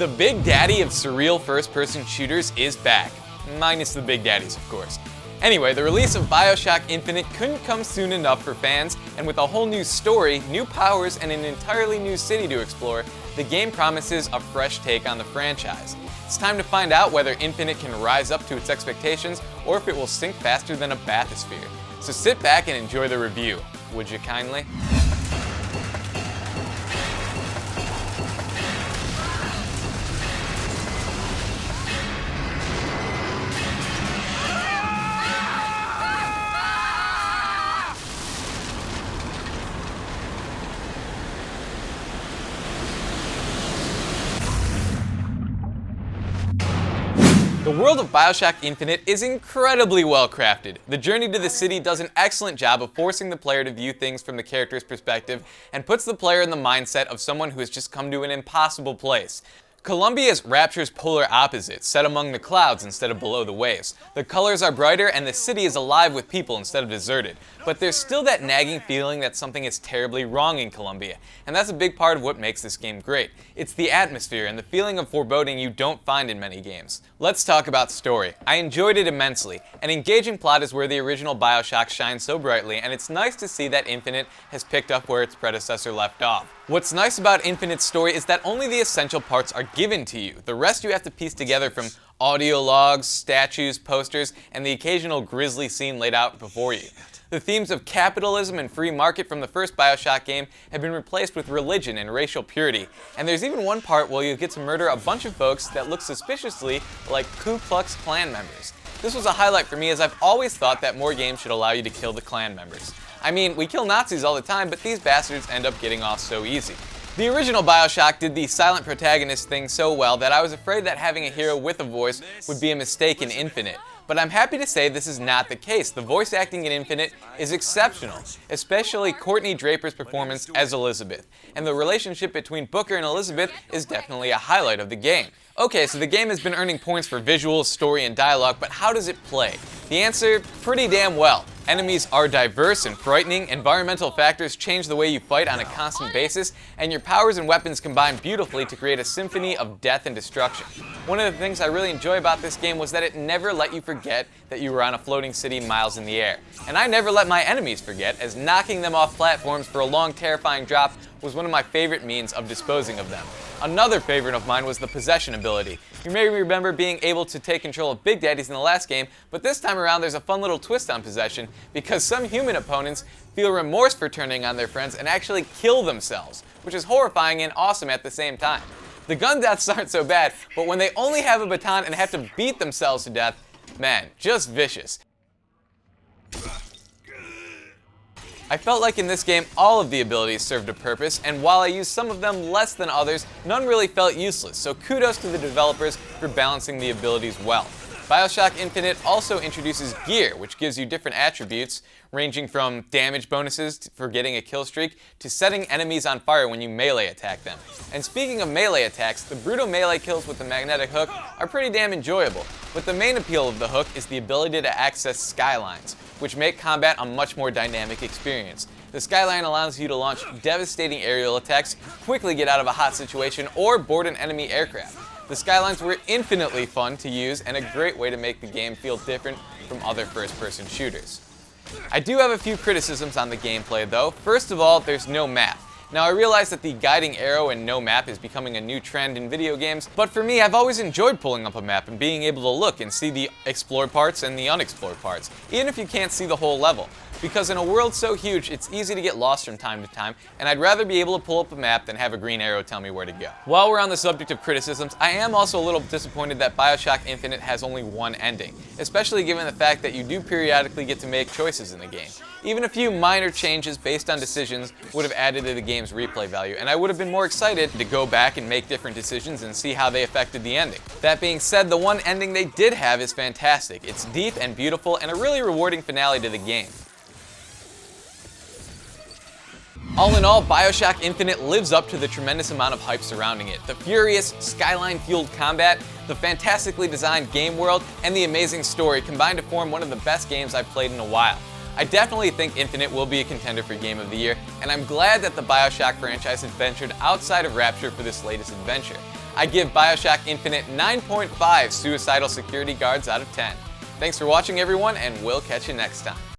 The big daddy of surreal first-person shooters is back. Minus the big daddies, of course. Anyway, the release of Bioshock Infinite couldn't come soon enough for fans, and with a whole new story, new powers, and an entirely new city to explore, the game promises a fresh take on the franchise. It's time to find out whether Infinite can rise up to its expectations, or if it will sink faster than a bathysphere. So sit back and enjoy the review, would you kindly? The world of Bioshock Infinite is incredibly well crafted. The journey to the city does an excellent job of forcing the player to view things from the character's perspective and puts the player in the mindset of someone who has just come to an impossible place. Columbia is Rapture's polar opposite, set among the clouds instead of below the waves. The colors are brighter and the city is alive with people instead of deserted. But there's still that nagging feeling that something is terribly wrong in Columbia, and that's a big part of what makes this game great. It's the atmosphere and the feeling of foreboding you don't find in many games. Let's talk about story. I enjoyed it immensely. An engaging plot is where the original Bioshock shines so brightly, and it's nice to see that Infinite has picked up where its predecessor left off. What's nice about Infinite's story is that only the essential parts are given to you. The rest you have to piece together from audio logs, statues, posters, and the occasional grisly scene laid out before you. The themes of capitalism and free market from the first Bioshock game have been replaced with religion and racial purity, and there's even one part where you get to murder a bunch of folks that look suspiciously like Ku Klux Klan members. This was a highlight for me, as I've always thought that more games should allow you to kill the Klan members. I mean, we kill Nazis all the time, but these bastards end up getting off so easy. The original Bioshock did the silent protagonist thing so well that I was afraid that having a hero with a voice would be a mistake in Infinite. But I'm happy to say this is not the case. The voice acting in Infinite is exceptional, especially Courtney Draper's performance as Elizabeth. And the relationship between Booker and Elizabeth is definitely a highlight of the game. Okay, so the game has been earning points for visuals, story, and dialogue, but how does it play? The answer, pretty damn well. Enemies are diverse and frightening, environmental factors change the way you fight on a constant basis, and your powers and weapons combine beautifully to create a symphony of death and destruction. One of the things I really enjoy about this game was that it never let you forget that you were on a floating city miles in the air. And I never let my enemies forget, as knocking them off platforms for a long, terrifying drop was one of my favorite means of disposing of them. Another favorite of mine was the possession ability. You may remember being able to take control of Big Daddies in the last game, but this time around there's a fun little twist on possession, because some human opponents feel remorse for turning on their friends and actually kill themselves, which is horrifying and awesome at the same time. The gun deaths aren't so bad, but when they only have a baton and have to beat themselves to death, man, just vicious. I felt like in this game all of the abilities served a purpose, and while I used some of them less than others, none really felt useless, so kudos to the developers for balancing the abilities well. Bioshock Infinite also introduces gear, which gives you different attributes, ranging from damage bonuses for getting a kill streak to setting enemies on fire when you melee attack them. And speaking of melee attacks, the brutal melee kills with the magnetic hook are pretty damn enjoyable, but the main appeal of the hook is the ability to access skylines, which make combat a much more dynamic experience. The skyline allows you to launch devastating aerial attacks, quickly get out of a hot situation, or board an enemy aircraft. The skylines were infinitely fun to use and a great way to make the game feel different from other first-person shooters. I do have a few criticisms on the gameplay though. First of all, there's no map. Now I realize that the guiding arrow and no map is becoming a new trend in video games, but for me I've always enjoyed pulling up a map and being able to look and see the explored parts and the unexplored parts, even if you can't see the whole level. Because in a world so huge, it's easy to get lost from time to time, and I'd rather be able to pull up a map than have a green arrow tell me where to go. While we're on the subject of criticisms, I am also a little disappointed that Bioshock Infinite has only one ending, especially given the fact that you do periodically get to make choices in the game. Even a few minor changes based on decisions would have added to the game's replay value, and I would have been more excited to go back and make different decisions and see how they affected the ending. That being said, the one ending they did have is fantastic. It's deep and beautiful and a really rewarding finale to the game. All in all, Bioshock Infinite lives up to the tremendous amount of hype surrounding it. The furious, skyline-fueled combat, the fantastically designed game world, and the amazing story combine to form one of the best games I've played in a while. I definitely think Infinite will be a contender for Game of the Year, and I'm glad that the Bioshock franchise has ventured outside of Rapture for this latest adventure. I give Bioshock Infinite 9.5 suicidal security guards out of 10. Thanks for watching, everyone, and we'll catch you next time.